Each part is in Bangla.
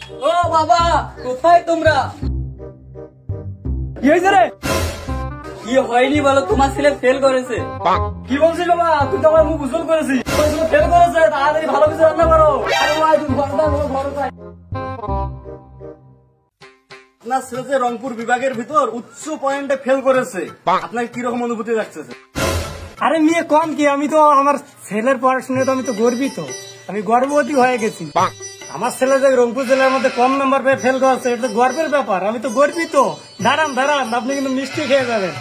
ও বাবা, কোথায় তোমরা? কি হয়েছে রে? কি হয়নি বলো, তোমার ছেলে ফেল করেছে। কি বলছিস বাবা? তুই তো আমার মুখ উজ্জ্বল করেছিস। ফেল করেছে, তাড়াতাড়ি ভালো কিছু রান্না করো। আরে ভাই, তুমি ঘরটা ঘরে যাই। আপনার ছেলে যে রংপুর বিভাগের ভিতর উচ্চ পয়েন্টে ফেল করেছে, আপনার কিরকম অনুভূতি লাগতেছে? আরে মেয়ে কম কি, আমি তো আমার ছেলের পড়াশোনায় তো আমি তো গর্বিত, আমি গর্ভবতী হয়ে গেছি। আমার ছেলে যে রংপুর জেলার মধ্যে কম নাম্বার পেয়ে ফেল করেছে, এটা তো গর্বের ব্যাপার, আমি তো গর্বিত। দাঁড়ান দাঁড়ান, আপনি কিন্তু মিষ্টি খেয়ে যাবেন।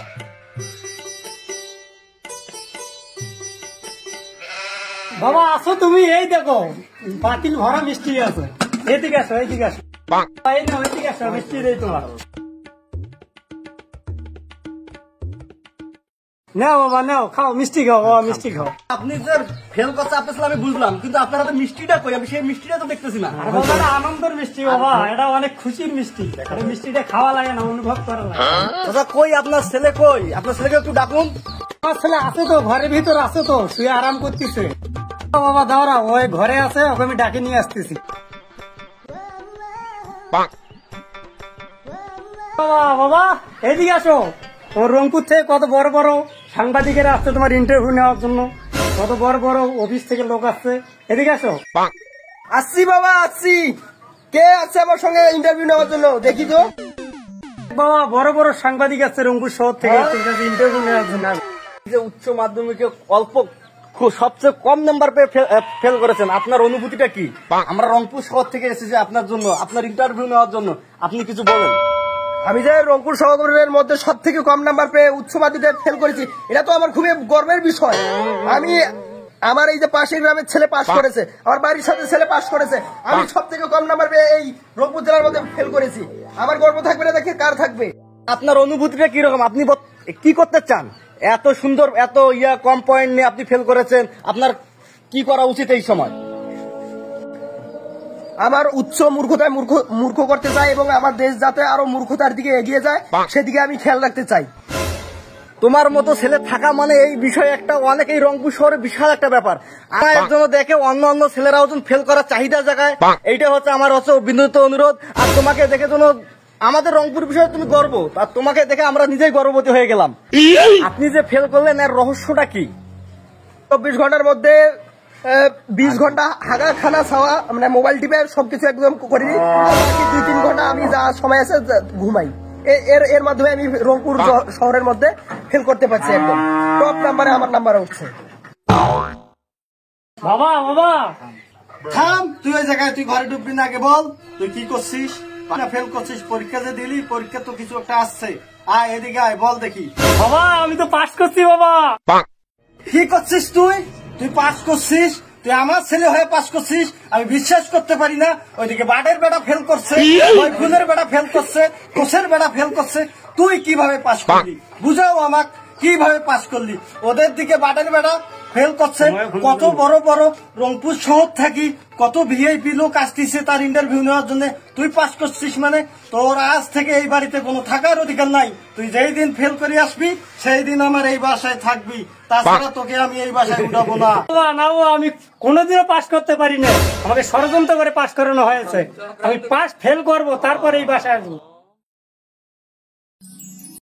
বাবা আসো তুমি, এই দেখো পাতিল ভরা মিষ্টি আছে। এদিকে আসো, এইদিকে আসো, এই না ওইদিকে আসো, মিষ্টি দেই তোমার। নাও বাবা নাও, খাও মিষ্টি খাও বাবা, মিষ্টি খাও। আপনি যে ফেল করছে আপনার ছেলে আমি বুঝলাম, কিন্তু আপনার হাতে মিষ্টিটা কই? আমি সেই মিষ্টিটা তো দেখতেছি না। আরে বাবা, এটা আনন্দের মিষ্টি বাবা, এটা অনেক খুশির মিষ্টি। এই মিষ্টিটা খাওয়া লাগে না, অনুভব করা লাগে। দাদা কই আপনার ছেলে, কই আপনার ছেলেকে একটু ডাকুন। আমার ছেলে আছে তো, ঘরের ভিতর আছে তো, শুয়ে আরাম করতেছে। বাবা দাওরা, ওই ঘরে আছে, ওকে আমি ডাকে নিয়ে আসতেছি। বাবা বাবা এদিকে আসো, ও রংপুর থেকে কত বড় বড় সাংবাদিকেরা আসছে তোমার ইন্টারভিউ নেওয়ার জন্য, কত বড় বড় অফিস থেকে লোক আসছে, এদিকে আসো। আসছি বাবা আসছি। কে আছে আমার সঙ্গে ইন্টারভিউ নেওয়ার জন্য? দেখি তো। বাবা বড় বড় সাংবাদিক আসছে রংপুর শহর থেকে ইন্টারভিউ নেওয়ার জন্য। যে উচ্চ মাধ্যমিকে সবচেয়ে কম নাম্বার পেয়ে ফেল করেছেন, আপনার অনুভূতিটা কি? আমরা রংপুর শহর থেকে এসেছি আপনার জন্য, আপনার ইন্টারভিউ নেওয়ার জন্য, আপনি কিছু বলেন। আমি যে রংপুর শহরের মধ্যে সব থেকে কম নাম্বার পেয়ে উচ্চ মাধ্যমিকে ফেল করেছি, এটা তো আমার খুবই গর্বের বিষয়। আমি আমার এই যে পাশের গ্রামের ছেলে পাশ করেছে, আমার বাড়ির সাথে ছেলে পাশ করেছে, আমি সব থেকে কম নাম্বার পেয়ে এই রংপুর জেলার মধ্যে ফেল করেছি। আমার গর্ব থাকবে না, দেখে কার থাকবে? আপনার অনুভূতিটা কিরকম? আপনি কি করতে চান? এত সুন্দর, এত কম পয়েন্ট নিয়ে আপনি ফেল করেছেন, আপনার কি করা উচিত এই সময়? আমার উচ্চ মূর্খতায় মূর্খ করতে চাই এবং আমার দেশ যাতে আরো মূর্খতার দিকে এগিয়ে যায় সেদিকে আমি খেয়াল রাখতে চাই। তোমার মতো ছেলে থাকা মানে এই বিষয়ে একটা অনেক, এই রংপুর শহরে বিশাল একটা ব্যাপার। আমার জন্য দেখে অন্য অন্য ছেলেরাও যেন ফেল করার চাহিদা জায়গায়, এইটা হচ্ছে আমার বিনীত অনুরোধ। আর তোমাকে দেখে যেন আমাদের রংপুর বিষয়ে তুমি গর্ব, আর তোমাকে দেখে আমরা নিজেই গর্ববতী হয়ে গেলাম। আপনি যে ফেল করলেন এর রহস্যটা কি? 24 ঘন্টার মধ্যে 20 ঘন্টা হাগা খানা খাওয়া, মানে মোবাইল টিপে সবকিছু একদম করিনি। 2-3 ঘন্টা আমি যা সময় আছে ঘুমাই। এর মাধ্যমে আমি রংপুর শহরের মধ্যে ফেল করতে পারছি, একদম টপ নাম্বারে আমার নাম্বার উঠছে। বাবা বাবা থাম, তুই ওই জায়গায়, তুই ঘরে ঢুকবি না, আগে বল তুই কি করছিস, ফেল করছিস। পরীক্ষা যে দিলি, পরীক্ষা তো কিছু একটা আসছে, আয় এদিকে আয়, বল দেখি। বাবা আমি তো পাস করছি বাবা। কি করছিস তুই? তুই পাস করছিস? তুই আমার ছেলে হয়ে পাস করছিস? আমি বিশ্বাস করতে পারি না। ওইদিকে বাড়ের বেটা ফেল করছে, ওই ফুলের বেটা ফেল করছে, কোষের বেটা ফেল করছে, তুই কিভাবে পাস করলি? বুঝাও আমাক, কিভাবে পাস করলি? ওদের দিকে বাড়ের বেটা ফেল করছে, কত বড় বড় রংপুর শহর থাকি কত ভিআইপি লোক আসতেছে তার ইন্টারভিউ নেওয়ার জন্য, তুই পাস করছিস মানে তোর আজ থেকে এই বাড়িতে কোনো থাকার অধিকার নাই। তুই যেই দিন ফেল করে আসবি সেই দিন আমার এই বাসায় থাকবি, তাছাড়া তোকে আমি এই বাসায় উঠাবো না। না আমি কোনোদিনও পাস করতে পারি না, আমাকে ষড়যন্ত্র করে পাস করানো হয়েছে। আমি পাস ফেল করবো, তারপরে এই বাসায় আসবো।